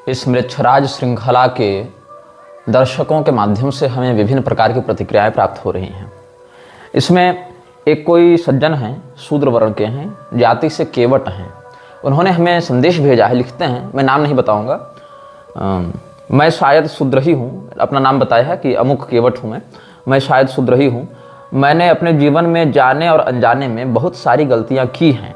इस मृच्छराज श्रृंखला के दर्शकों के माध्यम से हमें विभिन्न प्रकार की प्रतिक्रियाएं प्राप्त हो रही हैं। इसमें एक कोई सज्जन हैं, शूद्र वर्ण के हैं, जाति से केवट हैं। उन्होंने हमें संदेश भेजा है, लिखते हैं, मैं नाम नहीं बताऊंगा। मैं शायद शूद्र ही हूँ, अपना नाम बताया है कि अमुक केवट हूँ मैं शायद शूद्र ही हूँ। मैंने अपने जीवन में जाने और अनजाने में बहुत सारी गलतियाँ की हैं,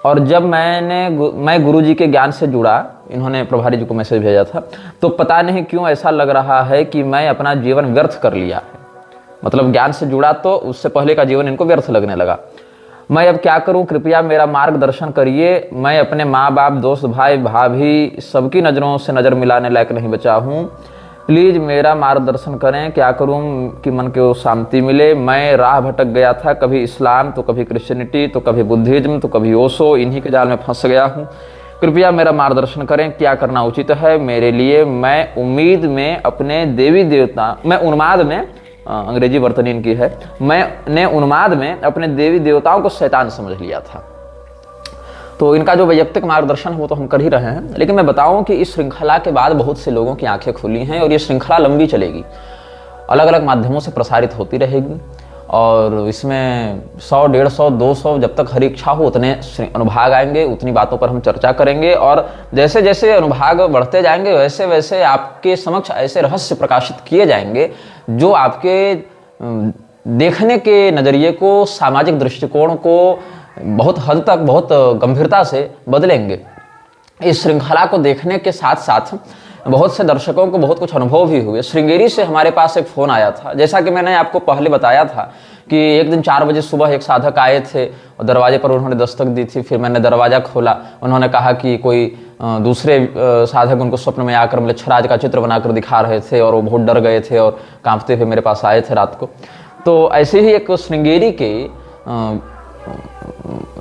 और जब मैं गुरु जी के ज्ञान से जुड़ा, इन्होंने प्रभारी जी को मैसेज भेजा था, तो पता नहीं क्यों ऐसा लग रहा है कि मैं अपना जीवन व्यर्थ कर लिया है। मतलब ज्ञान से जुड़ा तो उससे पहले का जीवन इनको व्यर्थ लगने लगा। मैं अब क्या करूं, कृपया मेरा मार्गदर्शन करिए। मैं अपने माँ बाप, दोस्त, भाई, भाभी सबकी नज़रों से नज़र मिलाने लायक नहीं बचा हूं। प्लीज़ मेरा मार्गदर्शन करें, क्या करूं कि मन को शांति मिले। मैं राह भटक गया था, कभी इस्लाम तो कभी क्रिश्चियनिटी तो कभी बुद्धिज्म तो कभी ओशो, इन्हीं के जाल में फंस गया हूं। कृपया मेरा मार्गदर्शन करें, क्या करना उचित है मेरे लिए। मैं उम्मीद में अपने देवी देवता, मैं उन्माद में, अंग्रेजी वर्तनी इनकी है, मैंने उन्माद में अपने देवी देवताओं को शैतान समझ लिया था। तो इनका जो वैयक्तिक मार्गदर्शन है वो तो हम कर ही रहे हैं, लेकिन मैं बताऊं कि इस श्रृंखला के बाद बहुत से लोगों की आंखें खुली हैं, और ये श्रृंखला लंबी चलेगी, अलग अलग माध्यमों से प्रसारित होती रहेगी। और इसमें 100, 150, 200 जब तक हरी इच्छा हो उतने अनुभाग आएंगे, उतनी बातों पर हम चर्चा करेंगे। और जैसे जैसे अनुभाग बढ़ते जाएंगे वैसे वैसे आपके समक्ष ऐसे रहस्य प्रकाशित किए जाएंगे जो आपके देखने के नज़रिए को, सामाजिक दृष्टिकोण को बहुत हद तक, बहुत गंभीरता से बदलेंगे। इस श्रृंखला को देखने के साथ साथ बहुत से दर्शकों को बहुत कुछ अनुभव भी हुए। श्रृंगेरी से हमारे पास एक फ़ोन आया था, जैसा कि मैंने आपको पहले बताया था कि एक दिन 4 बजे सुबह एक साधक आए थे और दरवाजे पर उन्होंने दस्तक दी थी। फिर मैंने दरवाज़ा खोला, उन्होंने कहा कि कोई दूसरे साधक उनको स्वप्न में आकर मृच्छराज का चित्र बनाकर दिखा रहे थे, और वो बहुत डर गए थे और कांपते हुए मेरे पास आए थे रात को। तो ऐसे ही एक श्रृंगेरी के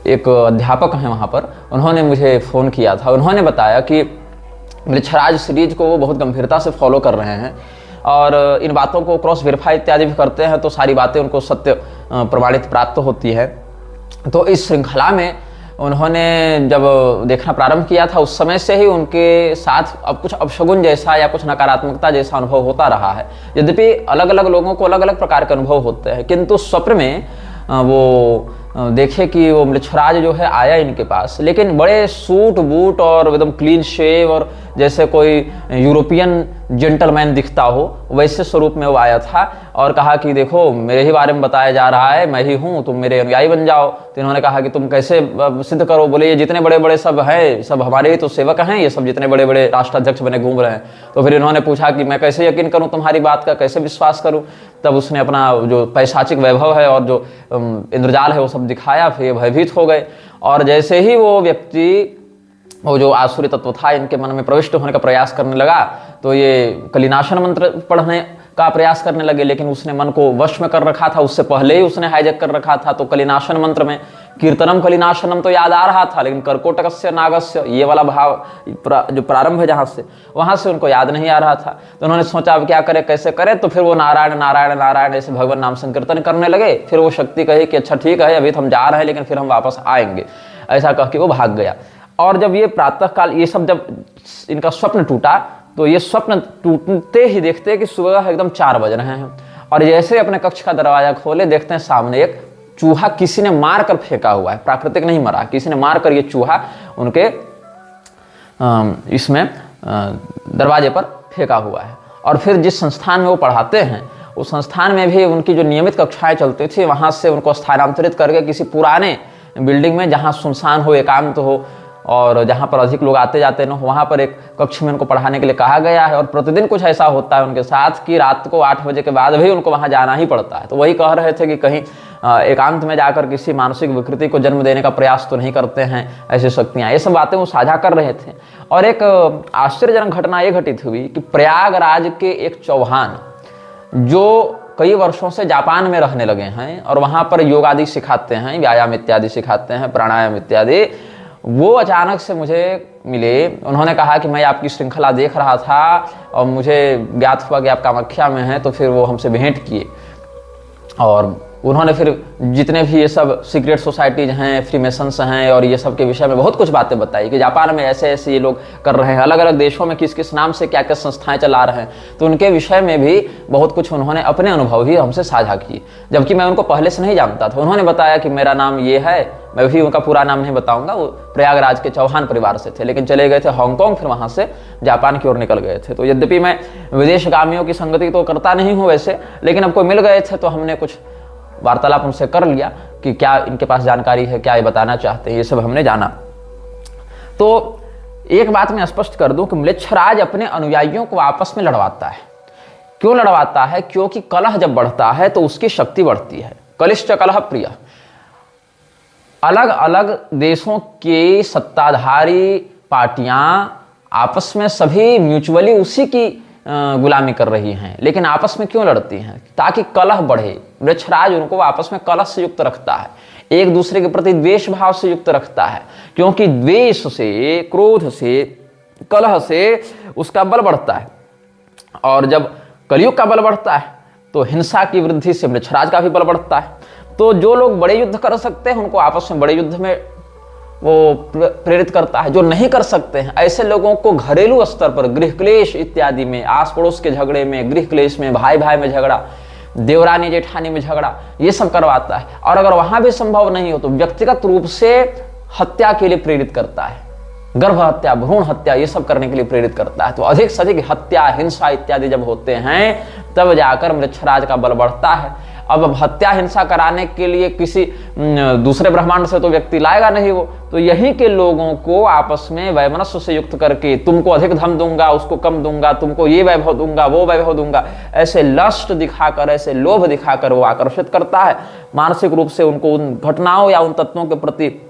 एक अध्यापक हैं वहाँ पर, उन्होंने मुझे फ़ोन किया था। उन्होंने बताया कि मृच्छराज सीरीज को वो बहुत गंभीरता से फॉलो कर रहे हैं, और इन बातों को क्रॉस वेरीफाई इत्यादि भी करते हैं, तो सारी बातें उनको सत्य प्रमाणित प्राप्त होती है। तो इस श्रृंखला में उन्होंने जब देखना प्रारंभ किया था, उस समय से ही उनके साथ अब कुछ अपशगुन जैसा या कुछ नकारात्मकता जैसा अनुभव होता रहा है। यद्यपि अलग अलग लोगों को अलग अलग प्रकार के अनुभव होते हैं, किंतु स्वप्न में वो देखे कि वो मृच्छराज जो है आया इनके पास, लेकिन बड़े सूट बूट और एकदम क्लीन शेव, और जैसे कोई यूरोपियन जेंटलमैन दिखता हो वैसे स्वरूप में वो आया था, और कहा कि देखो मेरे ही बारे में बताया जा रहा है, मैं ही हूँ, तुम मेरे अनुयायी बन जाओ। तो इन्होंने कहा कि तुम कैसे सिद्ध करो। बोले ये जितने बड़े बड़े सब हैं, सब हमारे ही तो सेवक हैं, ये सब जितने बड़े बड़े राष्ट्राध्यक्ष बने घूम रहे हैं। तो फिर इन्होंने पूछा कि मैं कैसे यकीन करूँ तुम्हारी बात का, कैसे विश्वास करूँ। तब उसने अपना जो पैशाचिक वैभव है और जो इंद्रजाल है वो सब दिखाया। फिर भयभीत हो गए, और जैसे ही वो व्यक्ति, वो जो आसुरी तत्व था इनके मन में प्रविष्ट होने का प्रयास करने लगा, तो ये कलिनाशन मंत्र पढ़ने का प्रयास करने लगे। लेकिन उसने मन को वश में कर रखा था, उससे पहले ही उसने हाईजैक कर रखा था। तो कलिनाशन मंत्र में कीर्तनम कलिनाशनम तो याद आ रहा था, लेकिन कर्कोटकस्य नागस्य ये वाला भाव जो प्रारंभ है जहाँ से, वहाँ से उनको याद नहीं आ रहा था। तो उन्होंने सोचा अब क्या करे, कैसे करे। तो फिर वो नारायण नारायण नारायण ऐसे भगवान नाम संकीर्तन करने लगे। फिर वो शक्ति कही कि अच्छा ठीक है, अभी तो हम जा रहे हैं, लेकिन फिर हम वापस आएंगे, ऐसा कह के वो भाग गया। और जब ये प्रातःकाल, ये सब जब इनका स्वप्न टूटा, तो ये स्वप्न टूटते ही देखते कि सुबह एकदम 4 बज रहे हैं, और जैसे अपने कक्ष का दरवाजा खोले देखते हैं सामने एक चूहा किसी ने मार कर फेंका हुआ है। प्राकृतिक नहीं मरा, किसी ने मार कर ये चूहा उनके इसमें दरवाजे पर फेंका हुआ है। और फिर जिस संस्थान में वो पढ़ाते हैं, उस संस्थान में भी उनकी जो नियमित कक्षाएं चलती थी, वहाँ से उनको स्थानांतरित करके किसी पुराने बिल्डिंग में, जहाँ सुनसान हो, एकांत हो, और जहाँ पर अधिक लोग आते जाते न हो, वहाँ पर एक कक्ष में उनको पढ़ाने के लिए कहा गया है। और प्रतिदिन कुछ ऐसा होता है उनके साथ कि रात को 8 बजे के बाद भी उनको वहाँ जाना ही पड़ता है। तो वही कह रहे थे कि कहीं एकांत में जाकर किसी मानसिक विकृति को जन्म देने का प्रयास तो नहीं करते हैं ऐसी शक्तियाँ। ये सब बातें वो साझा कर रहे थे। और एक आश्चर्यजनक घटना ये घटित हुई कि प्रयागराज के एक चौहान, जो कई वर्षों से जापान में रहने लगे हैं और वहाँ पर योग आदि सिखाते हैं, व्यायाम इत्यादि सिखाते हैं, प्राणायाम इत्यादि, वो अचानक से मुझे मिले। उन्होंने कहा कि मैं आपकी श्रृंखला देख रहा था और मुझे ज्ञात हुआ कि आप कामाख्या में हैं। तो फिर वो हमसे भेंट किए और उन्होंने फिर जितने भी ये सब सीक्रेट सोसाइटीज हैं, फ्रीमेसन्स हैं और ये सब के विषय में बहुत कुछ बातें बताई कि जापान में ऐसे ऐसे ये लोग कर रहे हैं, अलग अलग देशों में किस किस नाम से क्या क्या संस्थाएं चला रहे हैं। तो उनके विषय में भी बहुत कुछ उन्होंने अपने अनुभव ही हमसे साझा किए, जबकि मैं उनको पहले से नहीं जानता था। उन्होंने बताया कि मेरा नाम ये है, मैं भी उनका पूरा नाम नहीं बताऊंगा, वो प्रयागराज के चौहान परिवार से थे, लेकिन चले गए थे हांगकांग, फिर वहां से जापान की ओर निकल गए थे। तो यद्यपि मैं विदेशगामियों की संगति तो करता नहीं हूं वैसे, लेकिन अब कोई मिल गए थे तो हमने कुछ वार्तालाप उनसे कर लिया कि क्या इनके पास जानकारी है, क्या ये बताना चाहते हैं, ये सब हमने जाना। तो एक बात मैं स्पष्ट कर दूं कि म्लेच्छराज अपने अनुयायियों को आपस में लड़वाता है। क्यों लड़वाता है? क्योंकि कलह जब बढ़ता है तो उसकी शक्ति बढ़ती है। कलिश्च कलह प्रिय। अलग अलग देशों के सत्ताधारी पार्टियां आपस में सभी म्यूचुअली उसी की गुलामी कर रही हैं, लेकिन आपस में क्यों लड़ती हैं? ताकि कलह बढ़े। वृक्षराज उनको आपस में कलह से युक्त रखता है, एक दूसरे के प्रति द्वेष भाव से युक्त रखता है, क्योंकि द्वेष से, क्रोध से, कलह से उसका बल बढ़ता है। और जब कलयुग का बल बढ़ता है तो हिंसा की वृद्धि से वृक्षराज का भी बल बढ़ता है। तो जो लोग बड़े युद्ध कर सकते हैं उनको आपस में बड़े युद्ध में वो प्रेरित करता है। जो नहीं कर सकते हैं ऐसे लोगों को घरेलू स्तर पर गृह क्लेश इत्यादि में, आस पड़ोस के झगड़े में, गृह क्लेश में, भाई भाई में झगड़ा, देवरानी जेठानी में झगड़ा, ये सब करवाता है। और अगर वहां भी संभव नहीं हो तो व्यक्तिगत रूप से हत्या के लिए प्रेरित करता है, गर्भ हत्या, भ्रूण हत्या, ये सब करने के लिए प्रेरित करता है। तो अधिक से अधिक हत्या, हिंसा इत्यादि जब होते हैं तब जाकर वृक्षराज का बल बढ़ता है। अब हत्या हिंसा कराने के लिए किसी दूसरे ब्रह्मांड से तो व्यक्ति लाएगा नहीं वो, तो यही के लोगों को आपस में वैमनस्य से युक्त करके तुमको अधिक धन दूंगा, उसको कम दूंगा, तुमको ये वैभव दूंगा, वो वैभव दूंगा, ऐसे लस्ट दिखाकर, ऐसे लोभ दिखाकर वो आकर्षित करता है, मानसिक रूप से उनको उन घटनाओं या उन तत्वों के प्रति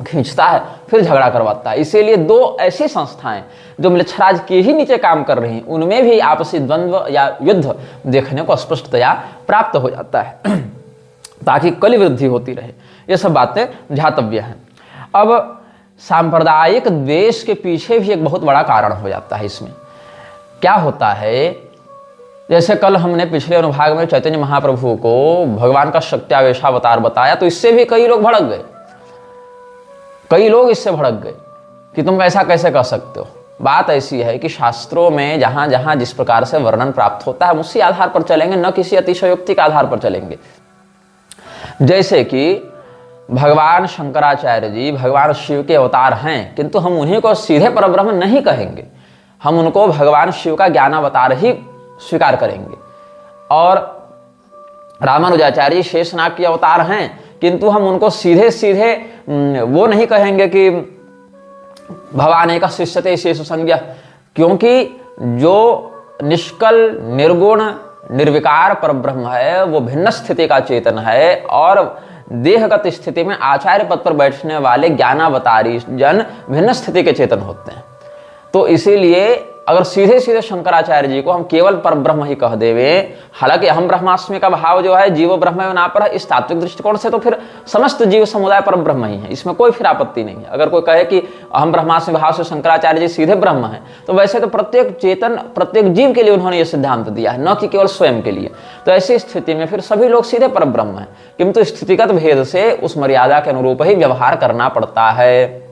खींचता है, फिर झगड़ा करवाता है। इसीलिए दो ऐसी संस्थाएं जो म्लेच्छराज के ही नीचे काम कर रही हैं, उनमें भी आपसी द्वंद्व या युद्ध देखने को स्पष्टतया प्राप्त हो जाता है ताकि कलि वृद्धि होती रहे। ये सब बातें ध्यातव्य हैं। अब सांप्रदायिक द्वेष के पीछे भी एक बहुत बड़ा कारण हो जाता है। इसमें क्या होता है, जैसे कल हमने पिछले अनुभाग में चैतन्य महाप्रभु को भगवान का शक्त्यावेशावतार बताया, तो इससे भी कई लोग भड़क गए, कई लोग इससे भड़क गए कि तुम ऐसा कैसे कह सकते हो। बात ऐसी है कि शास्त्रों में जहां जहां जिस प्रकार से वर्णन प्राप्त होता है उसी आधार पर चलेंगे, न किसी अतिशयोक्ति के आधार पर चलेंगे। जैसे कि भगवान शंकराचार्य जी भगवान शिव के अवतार हैं, किंतु हम उन्हीं को सीधे परब्रह्म नहीं कहेंगे, हम उनको भगवान शिव का ज्ञानावतार ही स्वीकार करेंगे। और रामानुजाचार्य शेषनाग के अवतार हैं, किंतु हम उनको सीधे सीधे वो नहीं कहेंगे कि भगवान एक शिष्यते शेष संज्ञा, क्योंकि जो निष्कल, निर्गुण, निर्विकार परब्रह्म है वो भिन्न स्थिति का चेतन है, और देहगत स्थिति में आचार्य पद पर बैठने वाले ज्ञानावतारी जन भिन्न स्थिति के चेतन होते हैं। तो इसीलिए अगर सीधे सीधे शंकराचार्य जी को हम केवल परब्रह्म ही कह देवे, हालांकि अहम ब्रह्मास्मि का भाव जो है जीवो ब्रह्म ना पर, इस तात्विक दृष्टिकोण से तो फिर समस्त जीव समुदाय परब्रह्म ही है, इसमें कोई फिर आपत्ति नहीं है। अगर कोई कहे कि अहम ब्रह्मास्मि भाव से शंकराचार्य जी सीधे ब्रह्म है, तो वैसे तो प्रत्येक चेतन, प्रत्येक जीव के लिए उन्होंने यह सिद्धांत दिया है, न कि केवल स्वयं के लिए। तो ऐसी स्थिति में फिर सभी लोग सीधे परब्रह्म है, किंतु स्थितिगत भेद से उस मर्यादा के अनुरूप ही व्यवहार करना पड़ता है।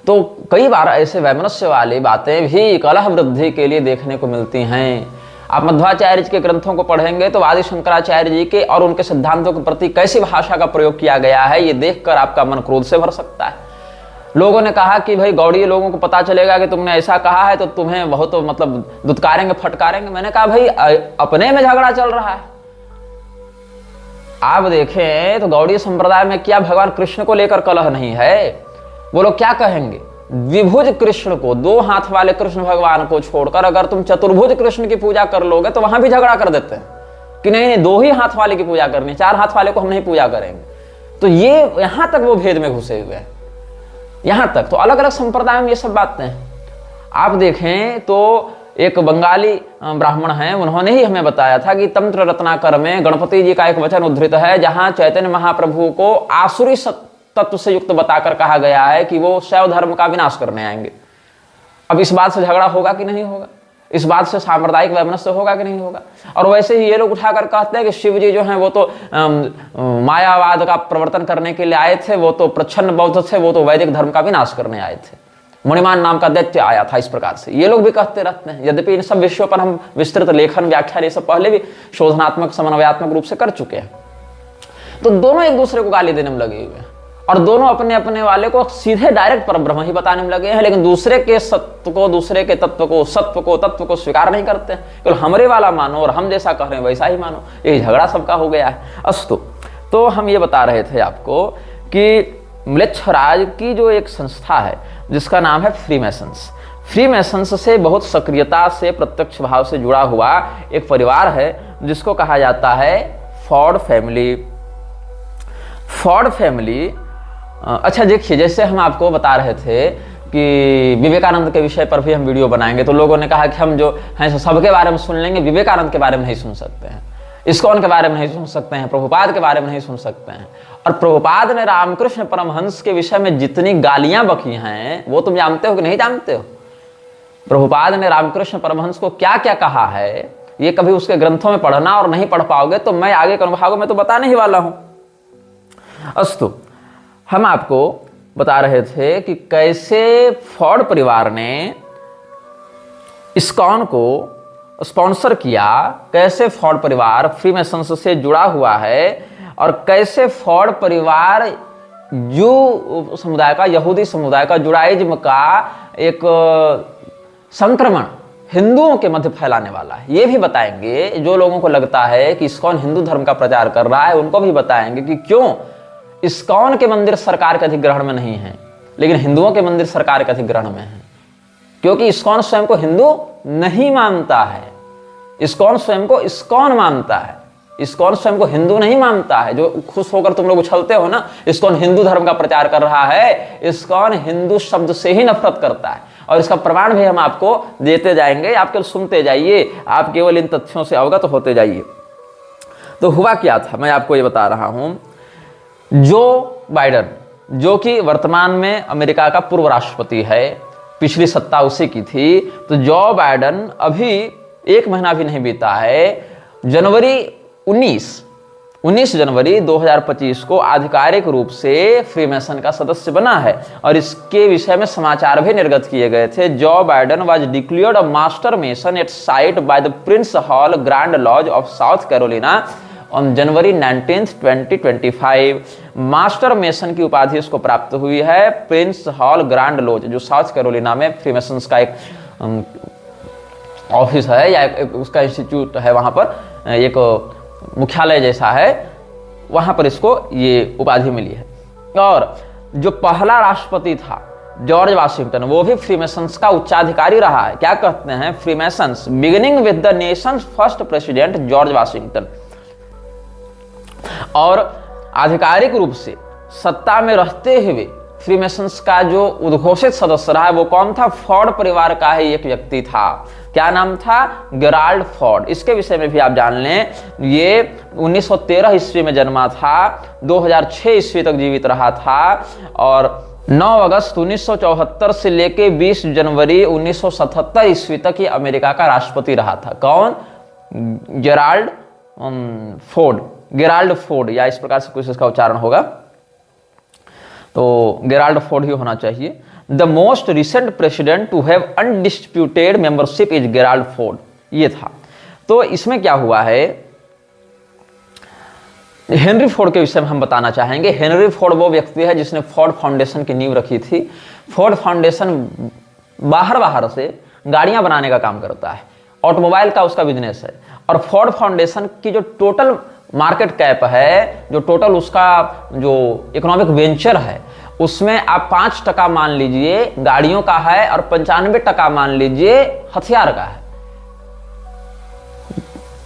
तो कई बार ऐसे वैमनस्य वाली बातें भी कलह वृद्धि के लिए देखने को मिलती हैं। आप मध्वाचार्य जी के ग्रंथों को पढ़ेंगे तो आदि शंकराचार्य जी के और उनके सिद्धांतों के प्रति कैसी भाषा का प्रयोग किया गया है, ये देखकर आपका मन क्रोध से भर सकता है। लोगों ने कहा कि भाई गौड़ीय लोगों को पता चलेगा कि तुमने ऐसा कहा है तो तुम्हें बहुत मतलब दुत्कारेंगे, फटकारेंगे। मैंने कहा भाई अपने में झगड़ा चल रहा है। आप देखें तो गौड़ीय संप्रदाय में क्या भगवान कृष्ण को लेकर कलह नहीं है? वो लोग क्या कहेंगे, द्विभुज कृष्ण को, दो हाथ वाले कृष्ण भगवान को छोड़कर अगर तुम चतुर्भुज कृष्ण की पूजा कर लोगे तो वहां भी झगड़ा कर देते हैं कि नहीं नहीं, दो ही हाथ वाले की पूजा करनी, चार हाथ वाले को हम नहीं पूजा करेंगे। तो ये यहां तक वो भेद में घुसे हुए हैं, यहां तक। तो अलग अलग संप्रदाय में ये सब बातें हैं। आप देखें तो एक बंगाली ब्राह्मण हैं, उन्होंने ही हमें बताया था कि तंत्र रत्नाकर में गणपति जी का एक वचन उद्धृत है जहां चैतन्य महाप्रभु को आसुरी तत्व से युक्त बताकर कहा गया है कि वो शैव धर्म का विनाश करने आएंगे। अब इस बात से झगड़ा होगा कि नहीं होगा? इस बात से सांप्रदायिक वैमनस्य होगा कि नहीं होगा। और वैसे ही ये लोग उठाकर कहते हैं कि शिव जी जो हैं वो तो मायावाद का प्रवर्तन करने के लिए आए थे, वो तो प्रच्छन्न बौद्ध थे, वो तो वैदिक धर्म का विनाश करने आए थे, मणिमान नाम का दैत्य आया था, इस प्रकार से ये लोग भी कहते रहते हैं। यद्यपि इन सब विषयों पर हम विस्तृत लेखन व्याख्यान ये सब पहले भी शोधनात्मक समन्वयात्मक रूप से कर चुके हैं। तो दोनों एक दूसरे को गाली देने में लगे हुए हैं और दोनों अपने अपने वाले को सीधे डायरेक्ट परब्रह्म ही बताने में लगे हैं, लेकिन दूसरे के सत्व को, दूसरे के तत्व को, सत्व को, तत्व को स्वीकार नहीं करते हैं। केवल हमरे वाला मानो और हम जैसा कह रहे हैं वैसा ही मानो, ये झगड़ा सबका हो गया है। अस्तु, तो हम ये बता रहे थे आपको कि म्लेच्छराज की जो एक संस्था है जिसका नाम है फ्रीमेसन्स, फ्रीमेसन्स से बहुत सक्रियता से, प्रत्यक्ष भाव से जुड़ा हुआ एक परिवार है जिसको कहा जाता है फॉर्ड फैमिली। फॉर्ड फैमिली, अच्छा देखिए, जैसे हम आपको बता रहे थे कि विवेकानंद के विषय पर भी हम वीडियो बनाएंगे, तो लोगों ने कहा कि हम जो हैं सबके बारे में सुन लेंगे, विवेकानंद के बारे में नहीं सुन सकते हैं, इस्कॉन के बारे में नहीं सुन सकते हैं, प्रभुपाद के बारे में नहीं सुन सकते हैं। और प्रभुपाद ने रामकृष्ण परमहंस के विषय में जितनी गालियां बकी हैं वो तुम जानते हो कि नहीं जानते हो? प्रभुपाद ने रामकृष्ण परमहंस को क्या क्या कहा है, ये कभी उसके ग्रंथों में पढ़ना और नहीं पढ़ पाओगे तो मैं आगे के अनुभागों में तो बताने ही वाला हूं। अस्तु, हम आपको बता रहे थे कि कैसे फॉर्ड परिवार ने इस्कॉन को स्पॉन्सर किया, कैसे फॉर्ड परिवार फ्रीमेसन्स से जुड़ा हुआ है और कैसे फॉर्ड परिवार जू समुदाय का, यहूदी समुदाय का, जुडाइज्म का एक संक्रमण हिंदुओं के मध्य फैलाने वाला है, ये भी बताएंगे। जो लोगों को लगता है कि इस्कॉन हिंदू धर्म का प्रचार कर रहा है उनको भी बताएंगे कि क्यों इस्कॉन के मंदिर सरकार के अधिग्रहण में नहीं है लेकिन हिंदुओं के मंदिर सरकार के अधिग्रहण में है, क्योंकि इस्कॉन स्वयं को हिंदू नहीं मानता है। इस्कॉन स्वयं को इस्कॉन मानता है, इस्कॉन स्वयं को हिंदू नहीं मानता है। जो खुश होकर तुम लोग उछलते हो ना, इस्कॉन हिंदू धर्म का प्रचार कर रहा है, इस्कॉन हिंदू शब्द से ही नफरत करता है और इसका प्रमाण भी हम आपको देते जाएंगे। आप केवल सुनते जाइए, आप केवल इन तथ्यों से अवगत होते जाइए। तो हुआ क्या था, मैं आपको ये बता रहा हूं। जो बाइडेन, जो कि वर्तमान में अमेरिका का पूर्व राष्ट्रपति है, पिछली सत्ता उसी की थी, तो जो बाइडेन अभी 1 महीना भी नहीं बीता है, 19 जनवरी 2025 को आधिकारिक रूप से फ्रीमेसन का सदस्य बना है और इसके विषय में समाचार भी निर्गत किए गए थे। Joe Biden was declared a master mason at sight by the Prince Hall Grand Lodge of South Carolina on January 19, 2025। Master mason की उपाधि इसको प्राप्त हुई है प्रिंस हॉल ग्रैंड लॉज, जो साउथ कैरोलिना में फ्रीमेसन्स का एक ऑफिस है या उसका इंस्टीट्यूट है, वहां पर एक मुख्यालय जैसा है, वहां पर इसको ये उपाधि मिली है। और जो पहला राष्ट्रपति था जॉर्ज वाशिंगटन, वो भी फ्रीमेसन्स का उच्चाधिकारी रहा है। क्या कहते हैं freemasons, beginning with the nation's first president George Washington. और आधिकारिक रूप से सत्ता में रहते हुए फ्रीमेसन्स का जो उद्घोषित सदस्य रहा है वो कौन था? फॉर्ड परिवार का ही एक व्यक्ति था। क्या नाम था? Gerald Ford. इसके विषय में भी आप जान लें, ये 1913 ईस्वी में जन्मा था, 2006 ईस्वी तक जीवित रहा था और 9 अगस्त 1974 से लेके 20 जनवरी 1977 ईस्वी तक ये अमेरिका का राष्ट्रपति रहा था। कौन? गेराल्ड फोर्ड, गेराल्ड फोर्ड, या इस प्रकार से कुछ इसका उच्चारण होगा, तो गेराल्ड फोर्ड ही होना चाहिए। The most recent president to have undisputed membership is Gerald Ford, ये था। तो इसमें क्या हुआ है, हेनरी फोर्ड के विषय में हम बताना चाहेंगे। हेनरी फोर्ड वो व्यक्ति है जिसने फोर्ड फाउंडेशन की नींव रखी थी। फोर्ड फाउंडेशन बाहर से गाड़ियां बनाने का काम करता है, ऑटोमोबाइल का उसका बिजनेस है। और फोर्ड फाउंडेशन की जो टोटल मार्केट कैप है, जो टोटल उसका जो इकोनॉमिक वेंचर है, उसमें आप 5% मान लीजिए गाड़ियों का है और 95% मान लीजिए हथियार का है।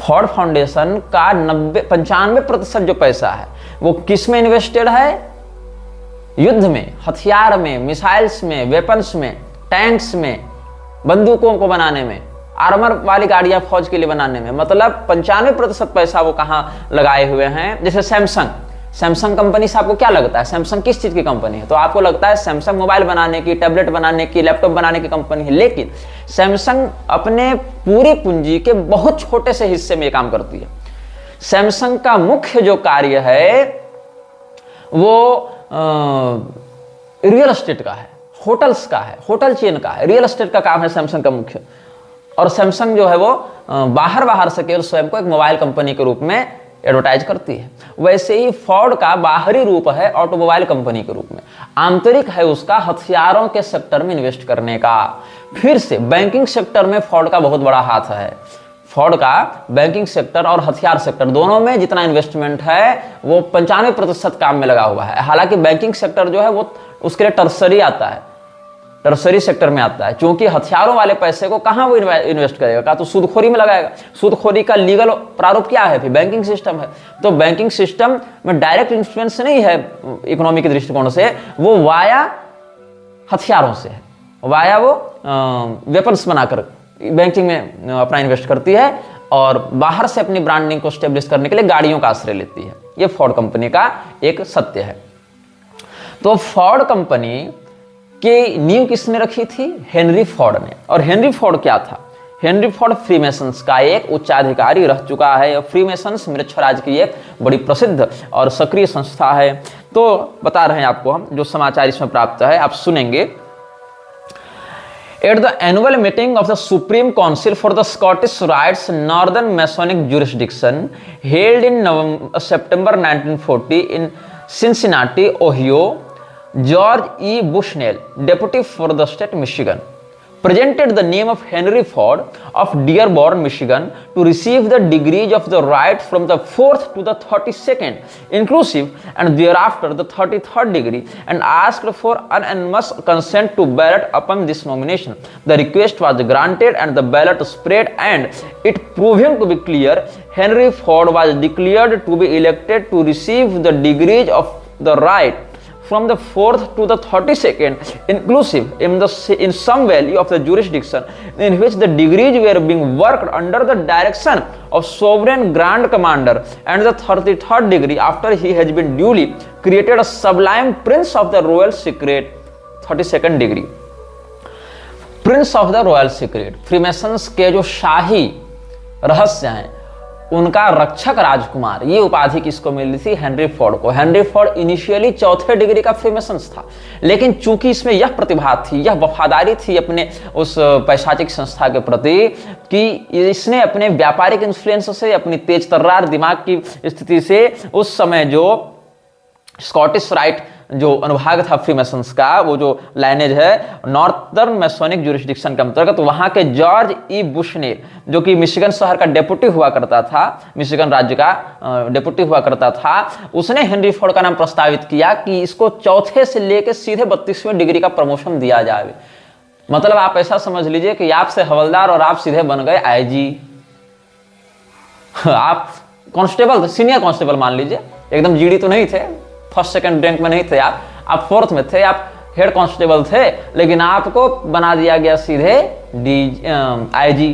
फोर्ड फाउंडेशन का 95% जो पैसा है वो किस में इन्वेस्टेड है? युद्ध में, हथियार में, मिसाइल्स में, वेपन्स में, टैंक्स में, बंदूकों को बनाने में, आर्मर वाली गाड़ियां फौज के लिए बनाने में। मतलब 95% पैसा वो कहां लगाए हुए हैं। जैसे सैमसंग कंपनी से आपको क्या लगता है, सैमसंग किस चीज की कंपनी है? तो आपको लगता है सैमसंग मोबाइल बनाने की, टैबलेट बनाने की, लैपटॉप बनाने की कंपनी है। लेकिन सैमसंग अपने पूरी पूंजी के बहुत छोटे से हिस्से में ये काम करती है। सैमसंग का मुख्य जो कार्य है वो रियल एस्टेट का है, होटल्स का है, होटल चेन का है, रियल एस्टेट का काम है सैमसंग का मुख्य। और सैमसंग जो है वो बाहर से केवल स्वयं को एक मोबाइल कंपनी के रूप में एडवर्टाइज करती है। वैसे ही फोर्ड का बाहरी रूप है ऑटोमोबाइल कंपनी के रूप में, आंतरिक है उसका हथियारों के सेक्टर में इन्वेस्ट करने का। फिर से बैंकिंग सेक्टर में फोर्ड का बहुत बड़ा हाथ है। फोर्ड का बैंकिंग सेक्टर और हथियार सेक्टर दोनों में जितना इन्वेस्टमेंट है वो 95% काम में लगा हुआ है। हालांकि बैंकिंग सेक्टर जो है वो उसके लिए टर्सरी आता है, टर्सरी सेक्टर में आता है, क्योंकि हथियारों वाले पैसे को कहां वो इन्वेस्ट करेगा, का तो सूदखोरी में लगाएगा। सूदखोरी का लीगल प्रारूप क्या है? फिर बैंकिंग सिस्टम है। तो बैंकिंग सिस्टम में डायरेक्ट इन्फ्लुएंस नहीं है इकोनॉमी के दृष्टिकोण से, वो वाया हथियारों से है, वाया वो वेपन्स बनाकर बैंकिंग में अपना इन्वेस्ट करती है और बाहर से अपनी ब्रांडिंग को स्टेब्लिश करने के लिए गाड़ियों का आश्रय लेती है। ये फोर्ड कंपनी का एक सत्य है। तो फोर्ड कंपनी की नींव किसने रखी थी? हेनरी फोर्ड ने। और हेनरी फोर्ड क्या था? हेनरी फोर्ड फ्रीमेसन्स का एक उच्चाधिकारी रह चुका है। फ्रीमेसन्स मृक्षराज की एक बड़ी प्रसिद्ध और सक्रिय संस्था है। तो बता रहे हैं आपको हम, जो समाचार इसमें प्राप्त है आप सुनेंगे। At the annual meeting of the Supreme Council for the Scottish Rites Northern Masonic Jurisdiction held in September 1940 in Cincinnati, Ohio, George E. Bushnell, deputy for the state Michigan, presented the name of Henry Ford of Dearborn, Michigan, to receive the degrees of the right from the 4th to the 32nd, inclusive, and thereafter the 33rd degree, and asked for unanimous consent to ballot upon this nomination. The request was granted, and the ballot spread, and it proving to be clear, Henry Ford was declared to be elected to receive the degrees of the right from the 4th to the 32nd, inclusive, in some value of the jurisdiction in which the degrees were being worked under the direction of sovereign grand commander, and the 33rd degree after he has been duly created a sublime prince of the royal secret. 32nd degree, prince of the royal secret, freemasons के जो शाही रहस्य हैं उनका रक्षक राजकुमार, ये उपाधि किसको मिली थी? हेनरी फोर्ड को। हेनरी फोर्ड इनिशियली 4थे डिग्री का फ्रीमेसन्स था, लेकिन चूंकि इसमें यह प्रतिभा थी, यह वफादारी थी अपने उस पैशाचिक संस्था के प्रति कि इसने अपने व्यापारिक इन्फ्लुएंस से, अपनी तेज तर्रार दिमाग की स्थिति से उस समय जो स्कॉटिश राइट जो अनुभाग था फ्रीमेसन्स का, वो जो लाइनेज है नॉर्थर्न मैसोनिक ज्यूरिसडिक्शन के अंतर्गत, वहां के जॉर्ज ई बुशनेल, जो कि मिशिगन शहर का डेप्यूटी हुआ करता था, मिशिगन राज्य का डेप्यूटी हुआ करता था, उसने हेनरी फोर्ड का नाम प्रस्तावित किया कि इसको 4थे से लेकर सीधे 32वें डिग्री का प्रमोशन दिया जाए। मतलब आप ऐसा समझ लीजिए कि आपसे हवलदार और आप सीधे बन गए आईजी। आप कांस्टेबल, सीनियर कांस्टेबल मान लीजिए, एकदम जीडी तो नहीं थे, फर्स्ट सेकंड रैंक में नहीं थे आप 4th में थे, आप हेड कांस्टेबल थे, लेकिन आपको बना दिया गया सीधे आईजी।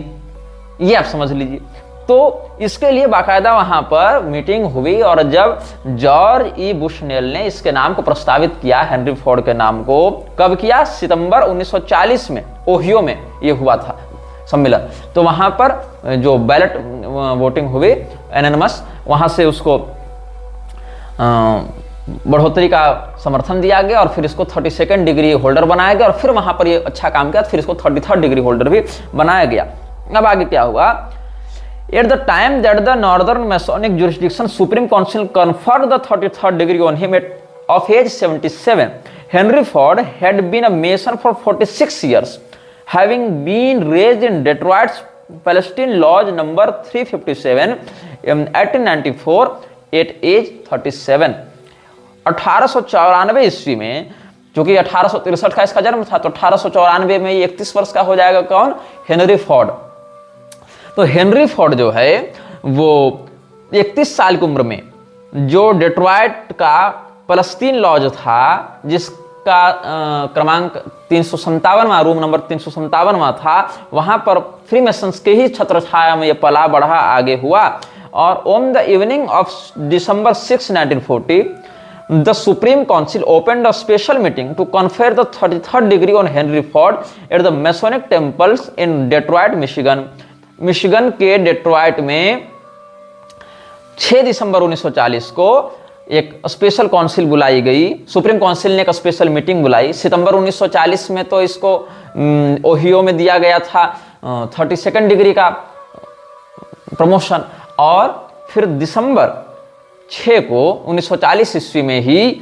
ये आप समझ लीजिए। तो इसके लिए बाकायदा वहां पर मीटिंग हुई और जब जॉर्ज ई बुशनेल ने इसके नाम को प्रस्तावित किया, हेनरी फोर्ड के नाम को, कब किया? सितंबर 1940 में ओहियो में ये हुआ था सम्मेलन। तो वहां पर जो बैलेट वोटिंग हुई एनोनिमस, वहां से उसको बढ़ोतरी का समर्थन दिया गया और फिर इसको 32nd डिग्री होल्डर बनाया गया और फिर वहां पर ये अच्छा काम किया, फिर इसको 33rd डिग्री होल्डर भी बनाया गया। अब आगे क्या हुआ? At the time that the northern masonic jurisdiction supreme council conferred the 33rd degree on him of age 77, Henry Ford had been a mason for 46 years, having been raised in Detroit's Palestine Lodge number 357 in 1894 at age 37। 1894 ईस्वी में, जो कि 1863 का इसका जन्म था, तो 1894 में 31 वर्ष का हो जाएगा कौन? Henry Ford. तो हेनरी फोर्ड जो है वो 31 साल की उम्र में जो डेट्रॉइट का फलस्तीन लॉज था, जिसका क्रमांक 357वां, रूम नंबर 357वां था, वहां पर फ्रीमेसन्स के ही छत्रछाया में ये पला बढ़ा आगे हुआ और on the evening of December 6, 1940, the Supreme Council opened a special meeting to confer the 33rd degree on Henry Ford at the Masonic temples in Detroit, Michigan. Michigan के डेट्रॉइट में 6 दिसंबर 1940 को एक स्पेशल काउंसिल बुलाई गई। Supreme council ने एक special meeting बुलाई। सितंबर 1940 में तो इसको ओहियो में दिया गया था 32nd डिग्री का प्रमोशन, और फिर दिसंबर 6 को 1940 ईस्वी में ही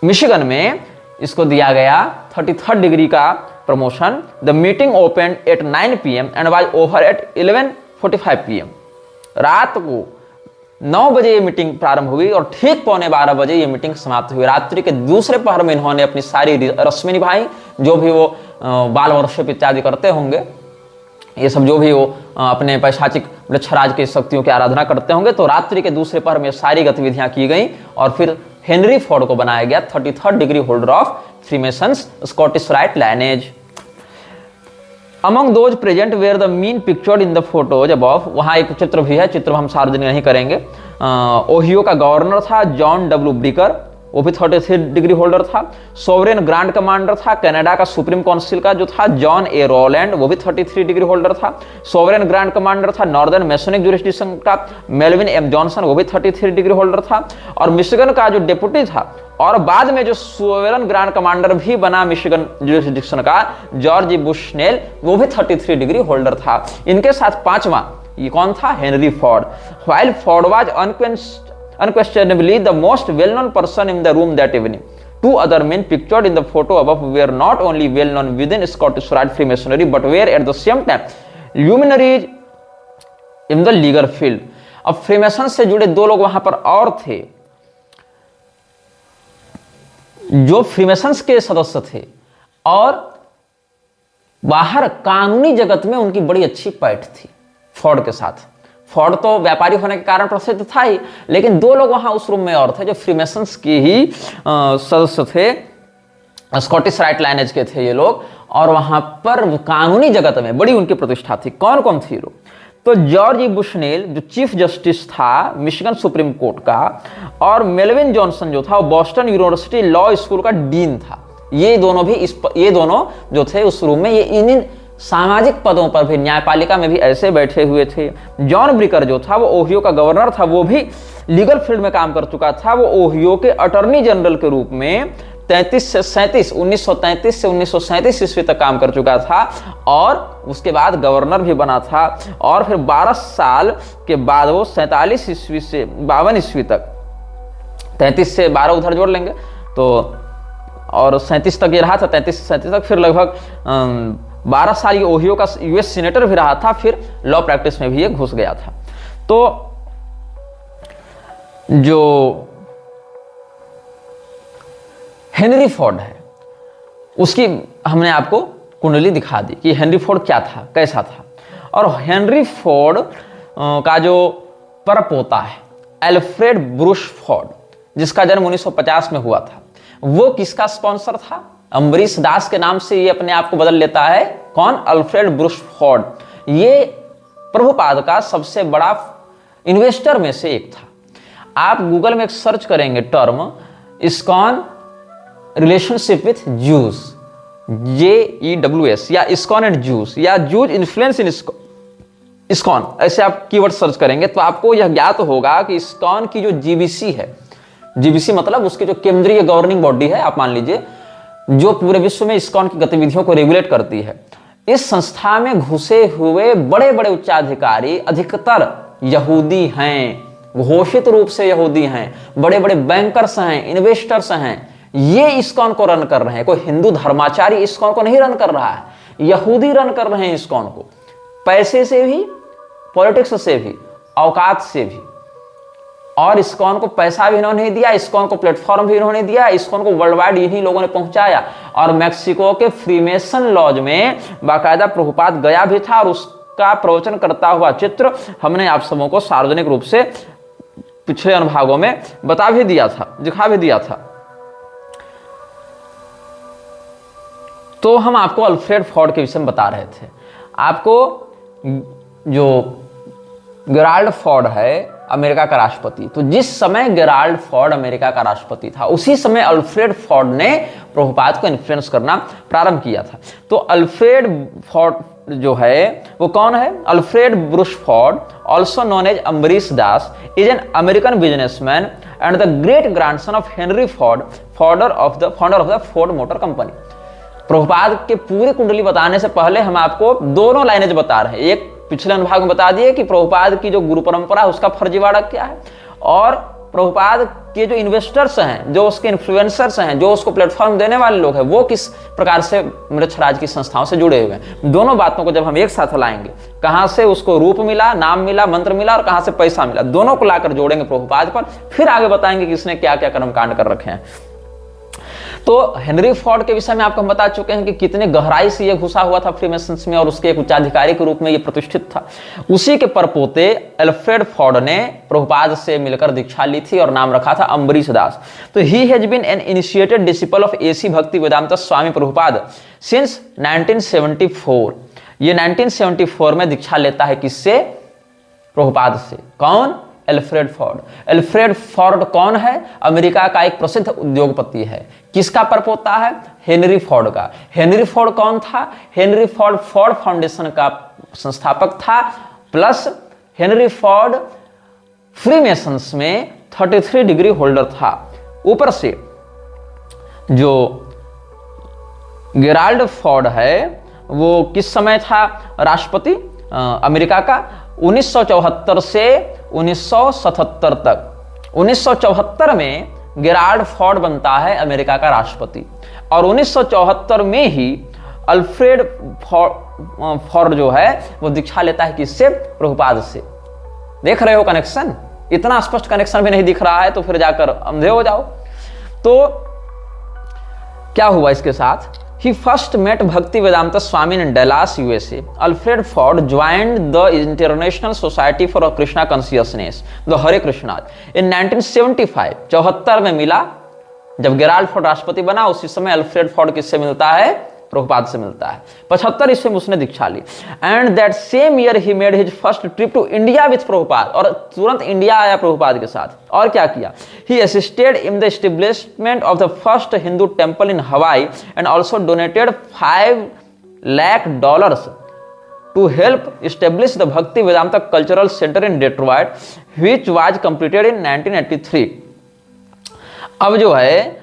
मिशिगन में इसको दिया गया 33rd डिग्री का promotion. The meeting open at 9 PM and was over at 11:45 PM। रात को 9 बजे ये मीटिंग प्रारंभ हुई और ठीक 11:15 बजे ये मीटिंग समाप्त हुई। रात्रि के दूसरे पहर में इन्होंने अपनी सारी रस्में निभाई, जो भी वो बाल वर्षिप इत्यादि करते होंगे, ये सब जो भी वो अपने पैशाचिक वृक्षराज की शक्तियों की आराधना करते होंगे, तो रात्रि के दूसरे पहर में सारी गतिविधियां की गई और फिर हेनरी फोर्ड को बनाया गया 33rd degree holder of freemasons Scottish rite lineage. Among those present were the men pictured in the photos above, वहां एक चित्र भी है, चित्र हम सार्वजनिक नहीं करेंगे। ओहियो का गवर्नर था जॉन डब्ल्यू ब्रिकर, वो भी 33 डिग्री होल्डर था। सोवरेन ग्रांड कमांडर था कनाडा का सुप्रीम काउंसिल का जो था जॉन ए रोलैंड, वो भी 33 डिग्री होल्डर था। सोवरेन ग्रांड कमांडर था नॉर्दर्न मैसोनिक जुरिस्डिक्शन का मेलविन एम जॉनसन, वो भी 33 डिग्री होल्डर था। और मिशिगन का जो डेप्यूटी था और बाद में जो सोवरेन ग्रांड कमांडर भी बना मिशिगन जुरिस्डिक्शन का, जॉर्ज बुशनेल, वो भी 33 डिग्री होल्डर था। इनके साथ पांचवा ये कौन था? Henry Ford. While Ford was unquestionably the most well-known person in the room that evening, two other men pictured in the photo above were not only well-known within Scottish Rite Freemasonry but were at the same time luminaries in the legal field. अब Freemason से जुड़े दो लोग वहां पर और थे जो फ्रीमेसन्स के सदस्य थे और बाहर कानूनी जगत में उनकी बड़ी अच्छी पैठ थी फोर्ड के साथ। फोर्ड तो व्यापारी होने के कारण प्रसिद्ध था ही, लेकिन दो लोग वहां उस रूम में और थे जो फ्रीमेसन्स के ही सदस्य थे, स्कॉटिश राइट लाइनेज के थे ये लोग, और वहां पर कानूनी जगत में बड़ी उनकी प्रतिष्ठा थी। कौन कौन थी लोग? तो जॉर्ज बुशनेल जो चीफ जस्टिस था मिशिगन सुप्रीम कोर्ट का, और मेलविन जॉनसन जो था वो बॉस्टन यूनिवर्सिटी लॉ स्कूल का डीन था। ये दोनों जो थे उस रूम में, ये इन सामाजिक पदों पर भी न्यायपालिका में भी ऐसे बैठे हुए थे। जॉन ब्रिकर जो था वो ओहियो का गवर्नर था, वो भी लीगल फील्ड में काम कर चुका था। वो ओहियो के अटॉर्नी जनरल के रूप में 1933 से 1937 ईस्वी तक काम कर चुका था और उसके बाद गवर्नर भी बना था। और फिर 12 साल के बाद वो 47 ईस्वी से 52 ईस्वी तक, 33 से 12 उधर जोड़ लेंगे तो, और 37 तक ये रहा था, 33 से 37 तक, फिर लगभग 12 साल ये ओहियो का यूएस सीनेटर भी रहा था, फिर लॉ प्रैक्टिस में भी ये घुस गया था। तो जो हेनरी फोर्ड है उसकी हमने आपको कुंडली दिखा दी कि हेनरी फोर्ड क्या था, कैसा था। और हेनरी फोर्ड का जो परपोता है एल्फ्रेड ब्रूस फोर्ड, जिसका जन्म 1950 में हुआ था, वो किसका स्पॉन्सर था? अम्बरीश दास के नाम से ये अपने आप को बदल लेता है। कौन? Alfred Bruce Ford. ये प्रभुपाद का सबसे बड़ा इन्वेस्टर में से एक था। आप गूगल में एक सर्च करेंगे term ISKCON relationship with juice, JEWS, या इस्कॉन एंड जूस, या जूज इन्फ्लुएंस इन इस्कॉन, ऐसे आप कीवर्ड सर्च करेंगे तो आपको यह ज्ञात होगा कि इस्कॉन की जो जीबीसी है, जीबीसी मतलब उसकी जो केंद्रीय गवर्निंग बॉडी है, आप मान लीजिए, जो पूरे विश्व में इस्कॉन की गतिविधियों को रेगुलेट करती है, इस संस्था में घुसे हुए बड़े बड़े उच्चाधिकारी अधिकतर यहूदी हैं, घोषित रूप से यहूदी हैं, बड़े बड़े बैंकर्स हैं, इन्वेस्टर्स हैं। ये इस्कॉन को रन कर रहे हैं। कोई हिंदू धर्माचारी इस्कॉन को नहीं रन कर रहा है, यहूदी रन कर रहे हैं इस्कॉन को, पैसे से भी, पॉलिटिक्स से भी, औकात से भी। और इस्कॉन को पैसा भी इन्होंने नहीं दिया, इस्कॉन को प्लेटफॉर्म भी इन्होंने दिया, इस्कॉन को वर्ल्ड वाइड इन्हीं लोगों ने पहुंचाया। और मैक्सिको के फ्रीमेसन लॉज में बाकायदा प्रभुपाद गया भी था और उसका प्रवचन करता हुआ चित्र हमने आप सबों को सार्वजनिक रूप से पिछले अनुभागों में बता भी दिया था, दिखा भी दिया था। तो हम आपको अल्फ्रेड फोर्ड के विषय में बता रहे थे। आपको जो गेराल्ड फोर्ड है अमेरिका का राष्ट्रपति। तो जिस समय गेराल्ड फोर्ड अमेरिका का राष्ट्रपति था, उसी समय अल्फ्रेड फोर्ड ने प्रभुपाद को इन्फ्लुएंस करना प्रारंभ किया था। तो अल्फ्रेड फोर्ड जो है वो कौन है? Alfred Bruce Ford, also known as Ambarish Das, is an American businessman and the great grandson of Henry Ford, founder of the Ford Motor company. Prabhupada के पूरी कुंडली बताने से पहले हम आपको दोनों लाइनेज बता रहे हैं। एक पिछले अनुभाग में बता दिए कि प्रभुपाद की जो गुरु परंपरा है उसका फर्जीवाड़ा क्या है, और प्रभुपाद के जो इन्वेस्टर्स हैं, जो उसके इन्फ्लुएंसर्स हैं, जो उसको प्लेटफॉर्म देने वाले लोग हैं, वो किस प्रकार से मृच्छराज की संस्थाओं से जुड़े हुए हैं। दोनों बातों को जब हम एक साथ लाएंगे, कहां से उसको रूप मिला, नाम मिला, मंत्र मिला, और कहां से पैसा मिला, दोनों को लाकर जोड़ेंगे प्रभुपाद पर, फिर आगे बताएंगे कि इसने क्या क्या कर्मकांड कर रखे हैं। तो हेनरी फोर्ड के विषय में आपको हम बता चुके हैं कि कितने गहराई से ये घुसा हुआ था फ्रीमेसन्स में, और उसके एक उच्चाधिकारी के रूप में ये प्रतिष्ठित था। उसी के परपोते अल्फ्रेड फोर्ड ने प्रभुपाद से मिलकर दीक्षा ली थी और नाम रखा था अम्बरीश दास। तो ही has been an initiated disciple of AC Bhakti Vedanta Swami Prabhupada since 1974। ये 1974 में दीक्षा लेता है किससे? प्रभुपाद से। कौन? Alfred Ford. अल्फ्रेड फोर्ड कौन है? अमेरिका का एक प्रसिद्ध उद्योगपति है। किसका परपोता है? हेनरी फोर्ड का। हेनरी फोर्ड कौन था? हेनरी फोर्ड फोर्ड फाउंडेशन का संस्थापक था, प्लस हेनरी फोर्ड फ्रीमेसन्स में 33 डिग्री होल्डर था। ऊपर से जो गेराल्ड फोर्ड है वो किस समय था राष्ट्रपति अमेरिका का? 1974 से 1977 तक। 1974 में गेराल्ड फोर्ड बनता है अमेरिका का राष्ट्रपति, और 1974 में ही अल्फ्रेड फोर्ड जो है वो दीक्षा लेता है किससे? प्रभुपाद से। देख रहे हो कनेक्शन? इतना स्पष्ट कनेक्शन भी नहीं दिख रहा है तो फिर जाकर अंधे हो जाओ। तो क्या हुआ इसके साथ? He first met Bhakti Vedanta Swami in Dallas, USA. Alfred Ford joined the International Society for Krishna Consciousness, the Hare Krishna, in 1975. 74 में मिला जब गेराल्ड फोर्ड राष्ट्रपति बना। उसी समय अल्फ्रेड फोर्ड किससे मिलता है? प्रभुपाद से मिलता है। 75 ईस्वी में उसने दीक्षा ली। And that same year he made his first trip to India with Prabhupada, और तुरंत इंडिया आया प्रभुपाद के साथ। और क्या किया? He assisted in the establishment of the first Hindu temple in Hawaii and also donated $5 lakh to help establish the Bhakti Vedanta cultural centre in Detroit, which was completed in 1983। अब जो है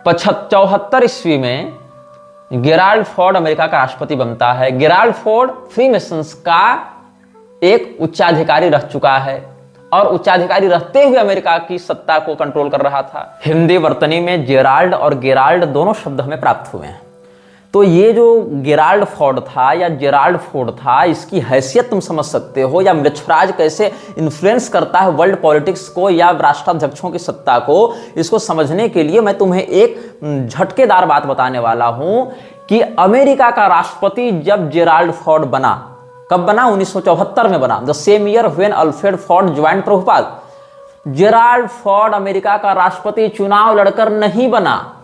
74 ईस्वी में गेराल्ड फोर्ड अमेरिका का राष्ट्रपति बनता है। गेराल्ड फोर्ड फ्रीमेसन्स का एक उच्चाधिकारी रह चुका है, और उच्चाधिकारी रहते हुए अमेरिका की सत्ता को कंट्रोल कर रहा था। हिंदी वर्तनी में जेराल्ड और गेराल्ड दोनों शब्द हमें प्राप्त हुए हैं। तो ये जो गेराल्ड फोर्ड था या जेराल्ड फोर्ड था, इसकी हैसियत तुम समझ सकते हो, या मृच्छराज कैसे इन्फ्लुएंस करता है वर्ल्ड पॉलिटिक्स को या राष्ट्राध्यक्षों की सत्ता को। इसको समझने के लिए मैं तुम्हें एक झटकेदार बात बताने वाला हूं कि अमेरिका का राष्ट्रपति जब जेराल्ड फोर्ड बना, कब बना? 1974 में बना, the same year when Alfred Ford joined Prabhupada. Gerald Ford America का राष्ट्रपति चुनाव लड़कर नहीं बना,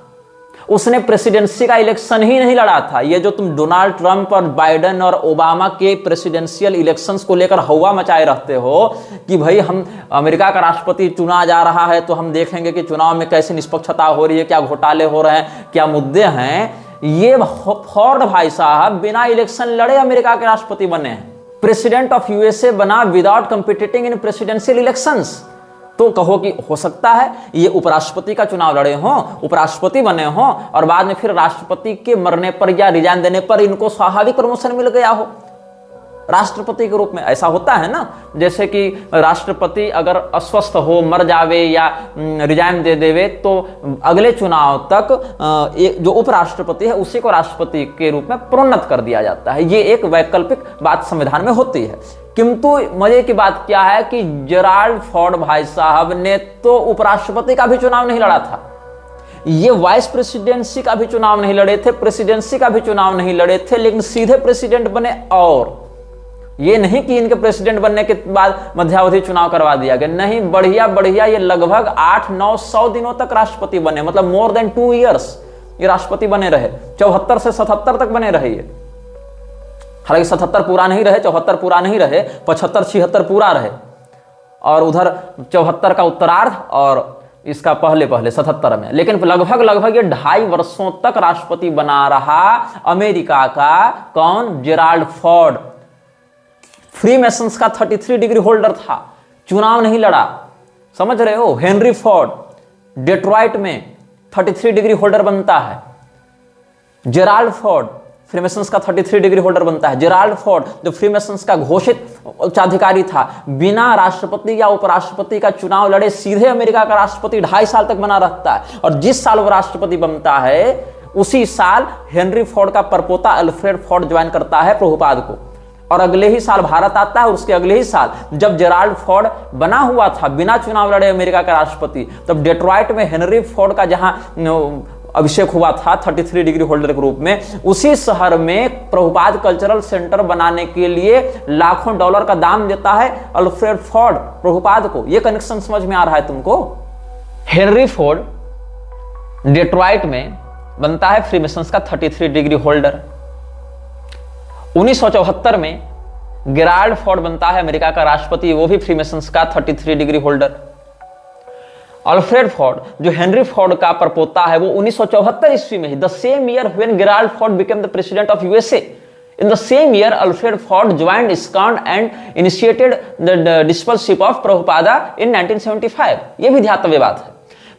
उसने प्रेसिडेंसी का इलेक्शन ही नहीं लड़ा था। ये जो तुम डोनाल्ड ट्रंप और बाइडेन और ओबामा के प्रेसिडेंशियल इलेक्शंस को लेकर हवा मचाए रहते हो कि भाई हम अमेरिका का राष्ट्रपति चुना जा रहा है तो हम देखेंगे कि चुनाव में कैसे निष्पक्षता हो रही है, क्या घोटाले हो रहे हैं, क्या मुद्दे हैं। ये फोर्ड भाई साहब बिना इलेक्शन लड़े अमेरिका के राष्ट्रपति बने हैं। प्रेसिडेंट ऑफ यूएसए बना विदाउट कंपीटिटिंग इन प्रेसिडेंशियल इलेक्शंस। तो कहो कि हो सकता है ये उपराष्ट्रपति का चुनाव लड़े हों, उपराष्ट्रपति बने हों, और बाद में फिर राष्ट्रपति के मरने पर या रिजाइन देने पर इनको स्वाभाविक प्रमोशन मिल गया हो राष्ट्रपति के रूप में। ऐसा होता है ना, जैसे कि राष्ट्रपति अगर अस्वस्थ हो, मर जावे या रिजाइन दे देवे, तो अगले चुनाव तक जो उपराष्ट्रपति है उसी को राष्ट्रपति के रूप में प्रोन्नत कर दिया जाता है। ये एक वैकल्पिक बात संविधान में होती है। किंतु मजे की बात क्या है कि जेराल्ड फोर्ड भाई साहब ने तो उपराष्ट्रपति का भी चुनाव नहीं लड़ा था, ये वाइस प्रेसिडेंसी का भी चुनाव नहीं लड़े थे, प्रेसिडेंसी का भी चुनाव नहीं लड़े थे, लेकिन सीधे प्रेसिडेंट बने। और ये नहीं कि इनके प्रेसिडेंट बनने के बाद मध्यावधि चुनाव करवा दिया गया, नहीं, बढ़िया बढ़िया ये लगभग 800-900 दिनों तक राष्ट्रपति बने, मतलब मोर देन 2 इयर्स ये राष्ट्रपति बने रहे। 74 से 77 तक बने रहे ये। हालांकि 77 पूरा नहीं रहे, 74 पूरा नहीं रहे, 75 76 पूरा रहे, और उधर 74 का उत्तरार्ध और इसका पहले 77 में। लेकिन लगभग ये 2.5 वर्षों तक राष्ट्रपति बना रहा अमेरिका का कौन? Gerald Ford. फ्री मेसन्स का 33 डिग्री होल्डर था, चुनाव नहीं लड़ा, समझ रहे हो? हेनरी फोर्ड डेट्रॉइट में 33 डिग्री होल्डर बनता है। जेराल्ड फोर्ड फ्रीमेसन्स का 33 डिग्री होल्डर बनता है। जेराल्ड फोर्ड जो फ्रीमेसन्स का घोषित उच्चाधिकारी था, बिना राष्ट्रपति या उपराष्ट्रपति का चुनाव लड़े सीधे अमेरिका का राष्ट्रपति 2.5 साल तक बना रहता है। और जिस साल वो राष्ट्रपति बनता है उसी साल हेनरी फोर्ड का परपोता अल्फ्रेड फोर्ड ज्वाइन करता है प्रभुपाद को, और अगले ही साल भारत आता है। और उसके अगले ही साल जब जेराल्ड फोर्ड बना हुआ था बिना चुनाव लड़े अमेरिका का राष्ट्रपति, तब डेट्रॉइट में हेनरी फोर्ड का जहां अभिषेक हुआ था 33 डिग्री होल्डर के रूप में, उसी शहर में प्रभुपाद कल्चरल सेंटर बनाने के लिए लाखों डॉलर का दाम देता है अल्फ्रेड फोर्ड प्रभुपाद को। यह कनेक्शन समझ में आ रहा है तुमको? हेनरी फोर्ड डेट्रॉइट में बनता है फ्रीमेसन्स का 33 डिग्री होल्डर। 1974 में जेराल्ड फोर्ड बनता है अमेरिका का राष्ट्रपति, वो भी फ्रीमेसन्स का 33 डिग्री होल्डर। अल्फ्रेड फोर्ड जो हेनरी फोर्ड का परपोता है, वो 1974 ईस्वी में ही, the same year when Gerald Ford became the president of USA, in the same year Alfred Ford joined ISKCON and initiated the discipleship of Prabhupada in 1975। यह भी ध्यातव्य बात है।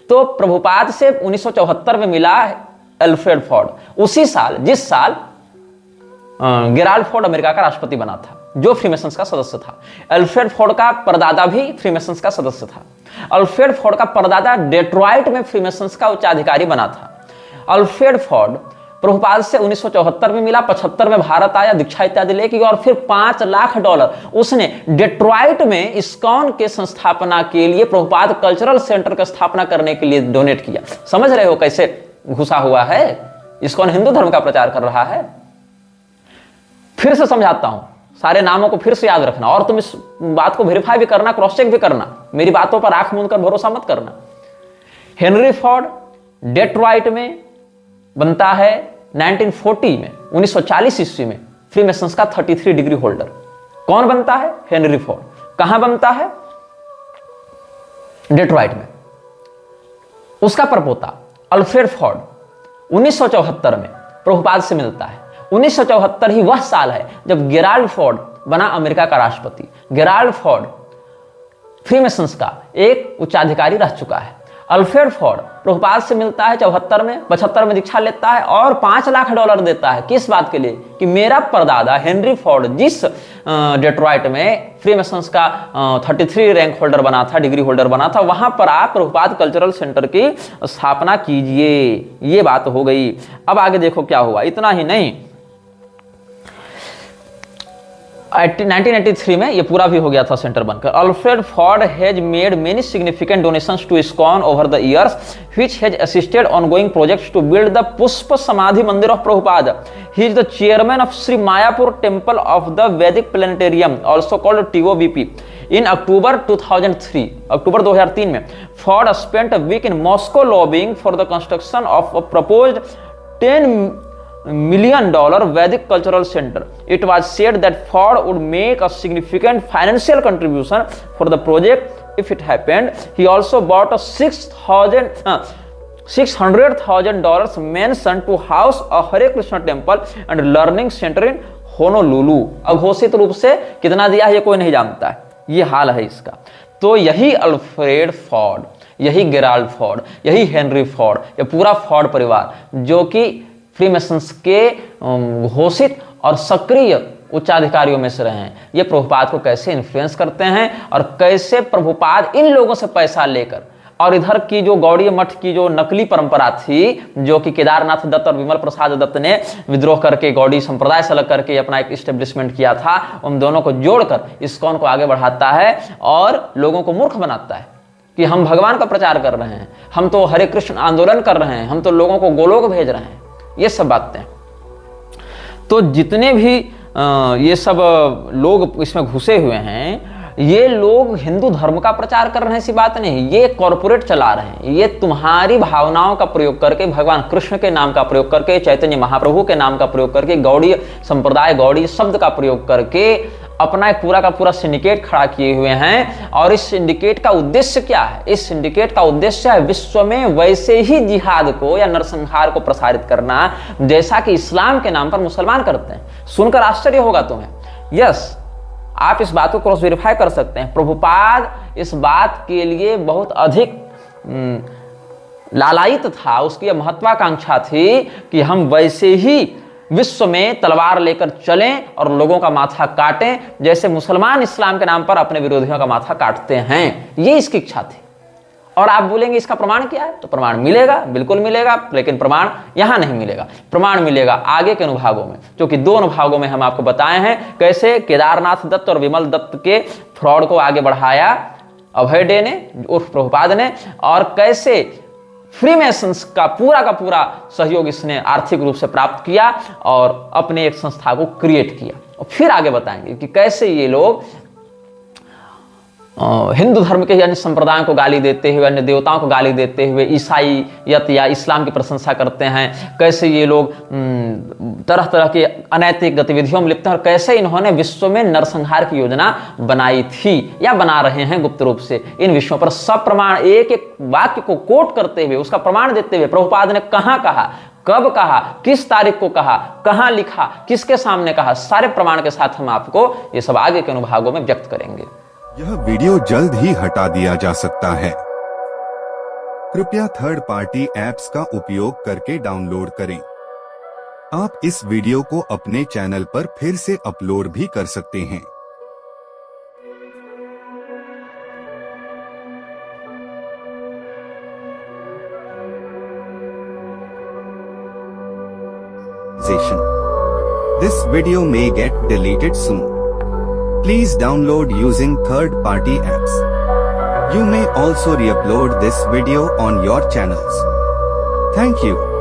तो प्रभुपाद से 1974 में मिला अल्फ्रेड फोर्ड, उसी साल जिस साल जेराल्ड फोर्ड अमेरिका का राष्ट्रपति बना था, जो फ्रीमेसन्स का सदस्य था। अल्फ्रेड फोर्ड का परदादा भी फ्रीमेसन्स का सदस्य था। अल्फ्रेड फोर्ड का परदादा डेट्रॉइट में फ्रीमेसन्स का उच्चाधिकारी बना था। अल्फ्रेड फोर्ड प्रभुपाद से 1974 में मिला, 75 में भारत आया, दीक्षा इत्यादि लेके, और फिर $5 लाख उसने डेट्रॉइट में ISKCON के संस्थापना के लिए, प्रभुपाद कल्चरल सेंटर की स्थापना करने के लिए डोनेट किया। समझ रहे हो कैसे घुसा हुआ है? ISKCON हिंदू धर्म का प्रचार कर रहा है। फिर से समझाता हूं, सारे नामों को फिर से याद रखना, और तुम इस बात को वेरीफाई भी करना, क्रॉस चेक भी करना, मेरी बातों पर आंख मूंद कर भरोसा मत करना। हेनरी फोर्ड डेट्रॉइट में बनता है 1940 में, 1940 ईस्वी में, फ्रीमेसन्स का 33 डिग्री होल्डर। कौन बनता है? Henry Ford. कहां बनता है? डेट्रॉइट में। उसका परपोता अल्फ्रेड फोर्ड 1974 में प्रभुपाद से मिलता है। 1974 ही वह साल है जब जेराल्ड फोर्ड बना अमेरिका का राष्ट्रपति। जेराल्ड फोर्ड फ्रीमेसन्स का एक उच्चाधिकारी रह चुका है। अल्फ्रेड फोर्ड प्रभुपाद से मिलता है 74 में, 75 में दीक्षा लेता है, और $5 लाख देता है। किस बात के लिए? कि मेरा परदादा हेनरी फोर्ड जिस डेट्रॉइट में फ्रीमेसन्स का 33 रैंक होल्डर बना था, डिग्री होल्डर बना था, वहां पर आप प्रभुपाद कल्चरल सेंटर की स्थापना कीजिए। ये बात हो गई। अब आगे देखो क्या हुआ। इतना ही नहीं, 1983 में ये पूरा भी हो गया था सेंटर बनकर। Alfred Ford has made many significant donations to ISKCON over the years which has assisted ongoing projects to build the Pushpa Samadhi Mandir of Prabhupada. He is the chairman of Shri Mayapur temple of the Vedic planetarium, also called TOVP। In October 2003 में Ford spent a week in Moscow lobbying for the construction of a proposed $10 million Vedic cultural center. It was said that Ford would make a significant financial contribution for the project if it happened. He also bought a $600,000 mansion to house a Hare Krishna temple and learning center in Honolulu. अघोषित रूप से कितना दिया है ये कोई नहीं जानता है। ये हाल है इसका। तो यही अल्फ्रेड फोर्ड, यही जेराल्ड फोर्ड, यही हेनरी फोर्ड, ये पूरा फोर्ड परिवार जो कि फ्रीमेसन्स के घोषित और सक्रिय उच्चाधिकारियों में से रहे हैं, ये प्रभुपाद को कैसे इन्फ्लुएंस करते हैं और कैसे प्रभुपाद इन लोगों से पैसा लेकर, और इधर की जो गौड़ीय मठ की जो नकली परंपरा थी, जो कि केदारनाथ दत्त और विमल प्रसाद दत्त ने विद्रोह करके गौड़ी संप्रदाय से अलग करके अपना एक इस्टेब्लिशमेंट किया था, उन दोनों को जोड़कर ISKCON को आगे बढ़ाता है और लोगों को मूर्ख बनाता है कि हम भगवान का प्रचार कर रहे हैं, हम तो हरे कृष्ण आंदोलन कर रहे हैं, हम तो लोगों को गोलोक भेज रहे हैं। ये सब बातें। तो जितने भी ये सब लोग इसमें घुसे हुए हैं, ये लोग हिंदू धर्म का प्रचार कर रहे हैं, ऐसी बात नहीं, ये कॉरपोरेट चला रहे हैं। ये तुम्हारी भावनाओं का प्रयोग करके, भगवान कृष्ण के नाम का प्रयोग करके, चैतन्य महाप्रभु के नाम का प्रयोग करके, गौड़ीय संप्रदाय, गौड़ीय शब्द का प्रयोग करके अपना एक पूरा का पूरा सिंडिकेट खड़ा किए हुए हैं। और इस सिंडिकेट का उद्देश्य क्या है? इस सिंडिकेट का उद्देश्य है विश्व में वैसे ही जिहाद को या नरसंहार को प्रसारित करना जैसा कि इस्लाम के नाम पर मुसलमान करते हैं। सुनकर आश्चर्य होगा तुम्हें। यस, आप इस बात को क्रॉस वेरीफाई कर सकते हैं। प्रभुपाद इस बात के लिए बहुत अधिक लालायित था, उसकी महत्वाकांक्षा थी कि हम वैसे ही विश्व में तलवार लेकर चलें और लोगों का माथा काटें जैसे मुसलमान इस्लाम के नाम पर अपने विरोधियों का माथा काटते हैं। ये इसकी इच्छा थी। और आप बोलेंगे इसका प्रमाण क्या है? तो प्रमाण मिलेगा, बिल्कुल मिलेगा, लेकिन प्रमाण यहां नहीं मिलेगा। प्रमाण मिलेगा आगे के अनुभागों में, क्योंकि 2 अनुभागों में हम आपको बताए हैं कैसे केदारनाथ दत्त और विमल दत्त के फ्रॉड को आगे बढ़ाया अभय डे ने उर्फ प्रभुपाद ने, और कैसे फ्रीमेसन्स का पूरा सहयोग इसने आर्थिक रूप से प्राप्त किया और अपने एक संस्था को क्रिएट किया। और फिर आगे बताएंगे कि कैसे ये लोग हिंदू धर्म के अन्य संप्रदायों को गाली देते हुए, अन्य देवताओं को गाली देते हुए ईसाईयत या इस्लाम की प्रशंसा करते हैं। कैसे ये लोग तरह तरह के अनैतिक गतिविधियों में लिप्त हैं और कैसे इन्होंने विश्व में नरसंहार की योजना बनाई थी या बना रहे हैं गुप्त रूप से। इन विषयों पर सब प्रमाण, एक एक वाक्य को कोट करते हुए, उसका प्रमाण देते हुए, प्रभुपाद ने कहाँ कहा, कब कहा, किस तारीख को कहा, कहां लिखा, किसके सामने कहा, सारे प्रमाण के साथ हम आपको ये सब आगे के अनुभागों में व्यक्त करेंगे। यह वीडियो जल्द ही हटा दिया जा सकता है। कृपया थर्ड पार्टी ऐप्स का उपयोग करके डाउनलोड करें। आप इस वीडियो को अपने चैनल पर फिर से अपलोड भी कर सकते हैं। This video may get deleted soon. Please download using third-party apps. You may also re-upload this video on your channels. Thank you.